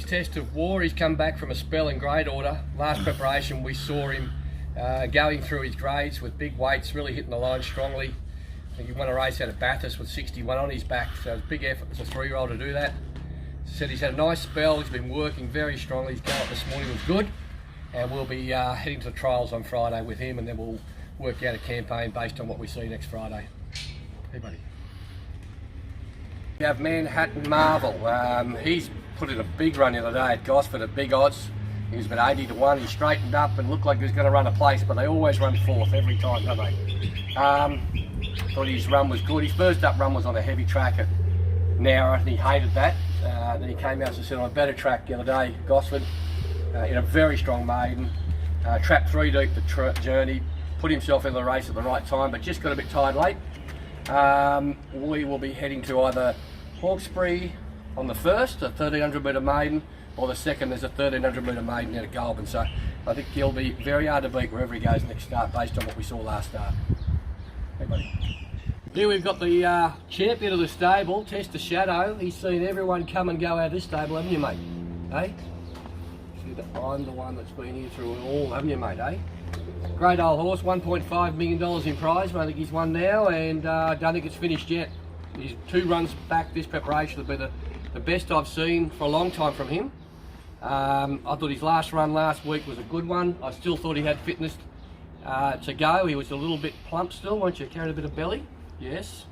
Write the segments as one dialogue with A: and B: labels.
A: Test of war, he's come back from a spell in grade order. Last preparation we saw him going through his grades with big weights, really hitting the line strongly. I think he won a race out of Bathurst with 61 on his back, so it's a big effort as a 3-year-old to do that. As I said, he's had a nice spell, he's been working very strongly. His gallop this morning was good, and we'll be heading to the trials on Friday with him, and then we'll work out a campaign based on what we see next Friday. Hey buddy. We have Manhattan Marvel. He's put in a big run the other day at Gosford at big odds. He was about 80 to 1. He straightened up and looked like he was going to run a place, but they always run fourth every time, don't they? Thought his run was good. His first up run was on a heavy track at Nowra, and he hated that. Then he came out, as I said, on a better track the other day, Gosford, in a very strong maiden. Trapped 3 deep the journey, put himself in the race at the right time, but just got a bit tired late. We will be heading to either Hawkesbury on the first, a 1300 metre maiden, or the second, there's a 1300 metre maiden out of Goulburn. So I think he'll be very hard to beat wherever he goes next start based on what we saw last start. Hey buddy. Here we've got the champion of the stable, Test of Shadow. He's seen everyone come and go out of this stable, haven't you, mate? Hey? See that I'm the one that's been here through it all, haven't you, mate, eh? Great old horse, $1.5 million in prize. I think he's won now, and I don't think it's finished yet. He's 2 runs back this preparation will be the best I've seen for a long time from him. I thought his last run last week was a good one. I still thought he had fitness to go. He was a little bit plump still, weren't you? Carried a bit of belly, yes.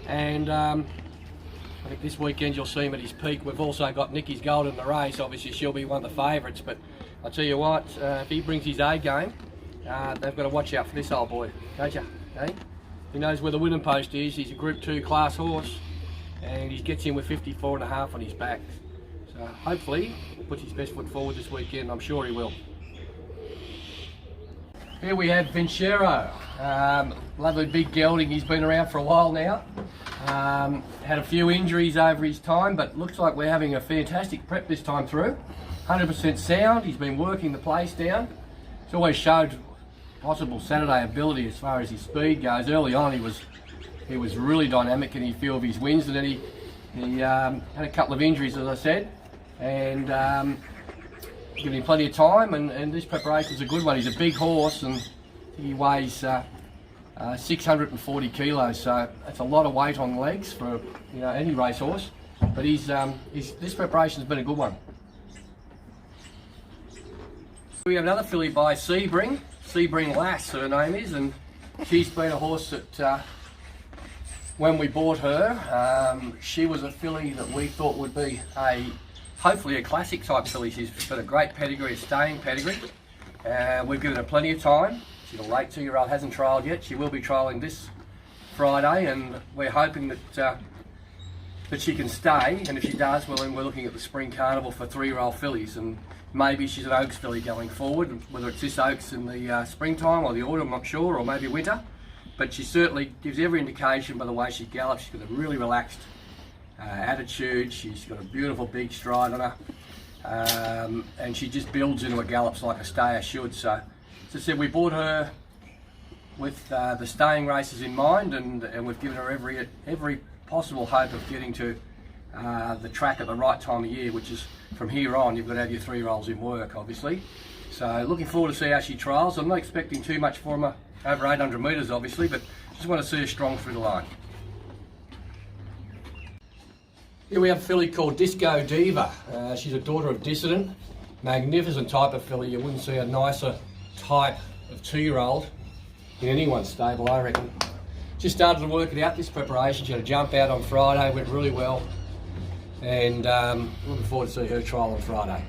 A: And I think this weekend you'll see him at his peak. We've also got Nicky's Gold in the race. Obviously she'll be one of the favourites, but I'll tell you what, if he brings his A game, they've got to watch out for this old boy, don't you? Eh? He knows where the winning post is. He's a Group 2 class horse, and he gets in with 54.5 on his back. So hopefully he puts his best foot forward this weekend. I'm sure he will. Here we have Vincero. Lovely big gelding. He's been around for a while now. Had a few injuries over his time, but looks like we're having a fantastic prep this time through. 100% sound. He's been working the place down. He's always showed possible Saturday ability as far as his speed goes. Early on he was really dynamic in his few of his wins, and then he had a couple of injuries, as I said, and giving him plenty of time, and this preparation's a good one. He's a big horse, and he weighs 640 kilos, so that's a lot of weight on legs for any racehorse, but this preparation's been a good one. We have another filly by Sebring Lass, her name is, and she's been a horse that when we bought her, she was a filly that we thought would be hopefully a classic type filly. She's got a great pedigree, a staying pedigree. We've given her plenty of time. She's a late 2-year-old, hasn't trialled yet. She will be trialling this Friday, and we're hoping that she can stay, and if she does, well, then we're looking at the spring carnival for 3-year-old fillies, and maybe she's an Oaks filly going forward, whether it's this Oaks in the springtime or the autumn, I'm not sure, or maybe winter. But she certainly gives every indication by the way she gallops. She's got a really relaxed attitude. She's got a beautiful big stride on her, and she just builds into her gallops like a stayer should. So, as I said, we bought her with the staying races in mind, and we've given her every possible hope of getting to the track at the right time of year, which is from here on. You've got to have your 3-year-olds in work, obviously. So looking forward to see how she trials. I'm not expecting too much from her over 800 metres, obviously, but just want to see her strong through the line. Here we have a filly called Disco Diva. She's a daughter of Dissident. Magnificent type of filly. You wouldn't see a nicer type of 2-year-old in anyone's stable, I reckon. Just started to work it out, this preparation. She had a jump out on Friday, went really well. And looking forward to see her trial on Friday.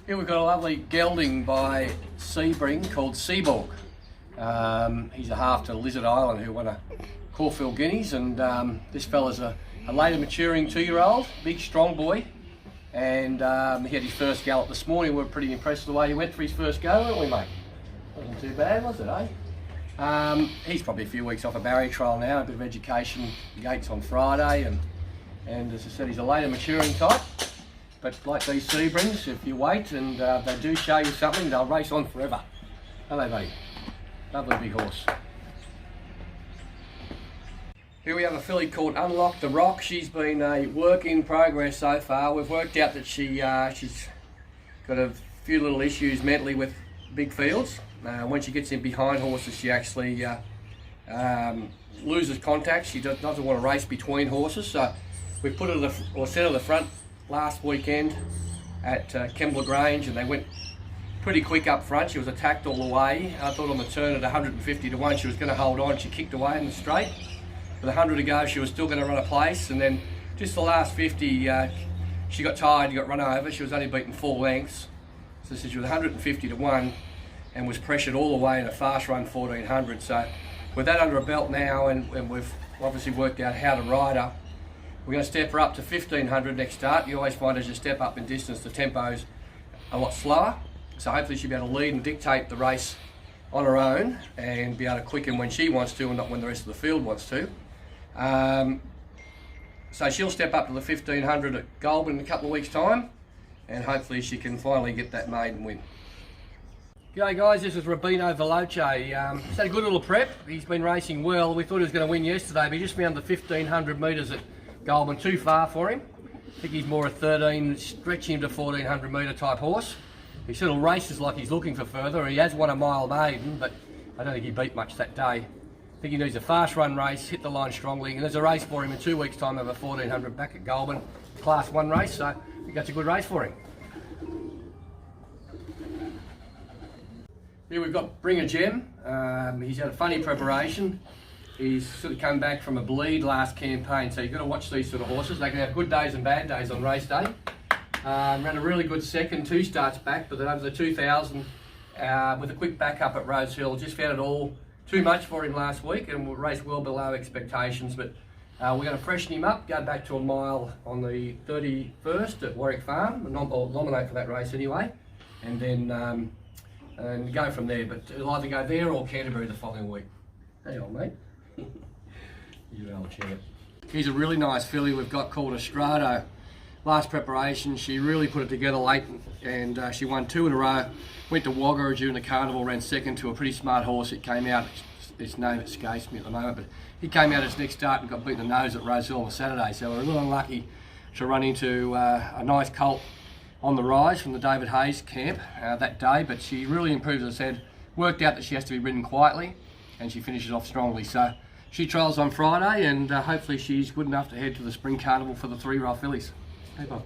A: Here we've got a lovely gelding by Sebring called Seaborg. He's a half to Lizard Island who won a Caulfield Guineas, and this fella's a later maturing 2-year-old, big strong boy, and he had his first gallop this morning. We were pretty impressed with the way he went for his first go, weren't we, mate? Wasn't too bad, was it, eh? He's probably a few weeks off a barrier trial now, a bit of education, gates on Friday, and as I said, he's a later maturing type. But like these Sebrings, if you wait and they do show you something, they'll race on forever. Hello, buddy. Lovely big horse. Here we have a filly called Unlock the Rock. She's been a work in progress so far. We've worked out that she's got a few little issues mentally with big fields. When she gets in behind horses, she actually loses contact. She doesn't want to race between horses. So we put her set her the front last weekend at Kembla Grange, and they went pretty quick up front. She was attacked all the way. I thought on the turn at 150 to 1 she was going to hold on. She kicked away in the straight. With 100 to go, she was still going to run a place, and then just the last 50, she got tired, got run over. She was only beaten 4 lengths. So she was 150 to 1 and was pressured all the way in a fast run 1400. So with that under a belt now, and we've obviously worked out how to ride her, we're going to step her up to 1500 next start. You always find as you step up in distance, the tempo's a lot slower. So hopefully she'll be able to lead and dictate the race on her own and be able to quicken when she wants to and not when the rest of the field wants to. So she'll step up to the 1500 at Goulburn in a couple of weeks' time, and hopefully she can finally get that maiden win. G'day guys, this is Rubino Veloce. He's had a good little prep. He's been racing well. We thought he was going to win yesterday, but he just found the 1500 metres at Goulburn too far for him. I think he's more a 13, stretching him to 1400 metre type horse. He sort of races like he's looking for further. He has won a mile maiden, but I don't think he beat much that day. I think he needs a fast run race, hit the line strongly, and there's a race for him in 2 weeks' time over 1400 back at Goulburn, Class 1 race, so I think that's a good race for him. Here we've got Bring a Gem. He's had a funny preparation. He's sort of come back from a bleed last campaign, so you've got to watch these sort of horses. They can have good days and bad days on race day. Ran a really good second, 2 starts back, but then over the 2000 with a quick backup at Rose Hill, just found it all too much for him last week and raced well below expectations, but we're going to freshen him up, go back to a mile on the 31st at Warwick Farm, or nominate for that race anyway, and then and go from there. But it'll either go there or Canterbury the following week. Hey old mate. You old champ. He's a really nice filly we've got called Estrado. Last preparation, she really put it together late, and she won 2 in a row. Went to Wagga during the carnival, ran second to a pretty smart horse. It came out, its name escapes me at the moment, but he came out his next start and got beaten the nose at Rose Hill on Saturday. So we're a little unlucky to run into a nice colt on the rise from the David Hayes camp that day, but she really improved, as I said. Worked out that she has to be ridden quietly, and she finishes off strongly. So she trials on Friday, and hopefully she's good enough to head to the spring carnival for the 3-year-old fillies. Hey Bob.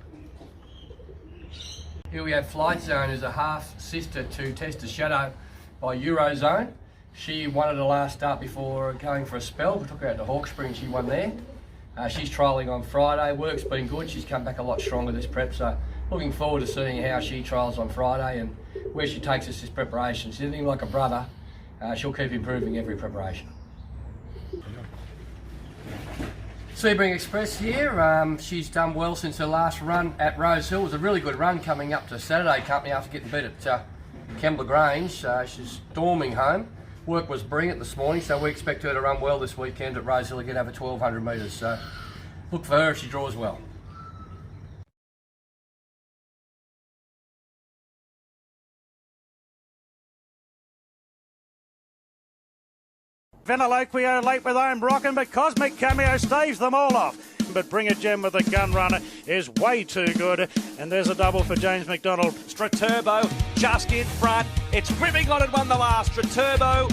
A: Here we have Flight Zone, who's a half sister to Test a Shadow by Eurozone. She won at the last start before going for a spell. We took her out to Hawkesbury and she won there. She's trialling on Friday. Work's been good. She's come back a lot stronger this prep, so looking forward to seeing how she trials on Friday and where she takes us this preparation. She's anything like a brother. She'll keep improving every preparation. Sebring Express here. She's done well since her last run at Rose Hill. It was a really good run coming up to Saturday Company after getting beat at Kembla Grange. She's storming home. Work was brilliant this morning, so we expect her to run well this weekend at Rose Hill again over 1200 metres. So look for her if she draws well.
B: Venaloquio late with Ohm Rockin', but Cosmic Cameo staves them all off. But Bring a Gem with the gun runner is way too good. And there's a double for James McDonald.
C: Straturbo just in front. It's ripping on it, won the last. Straturbo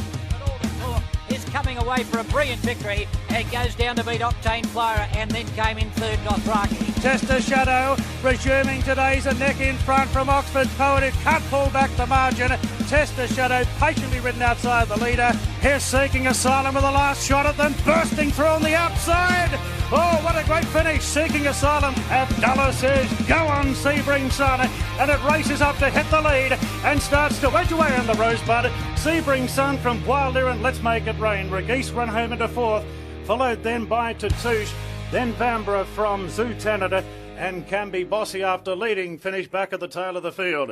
C: is coming away for a brilliant victory. It goes down to beat Octane Flyer and then came in third Dothraki.
B: Test a Shadow resuming today's a neck in front from Oxford Poet. It can't pull back the margin. Test a Shadow patiently ridden outside the leader. Here's Seeking Asylum with the last shot at them, bursting through on the outside. Oh, what a great finish. Seeking Asylum. Abdullah says, go on, Sebring Son. And it races up to hit the lead and starts to wedge away on the Rosebud. Sebring Son from Wild Ear and Let's Make It Rain. Regeese run home into fourth, followed then by Tatouche, then Bambara from Zoo Tanada, and Can Be Bossy after leading, finish back at the tail of the field.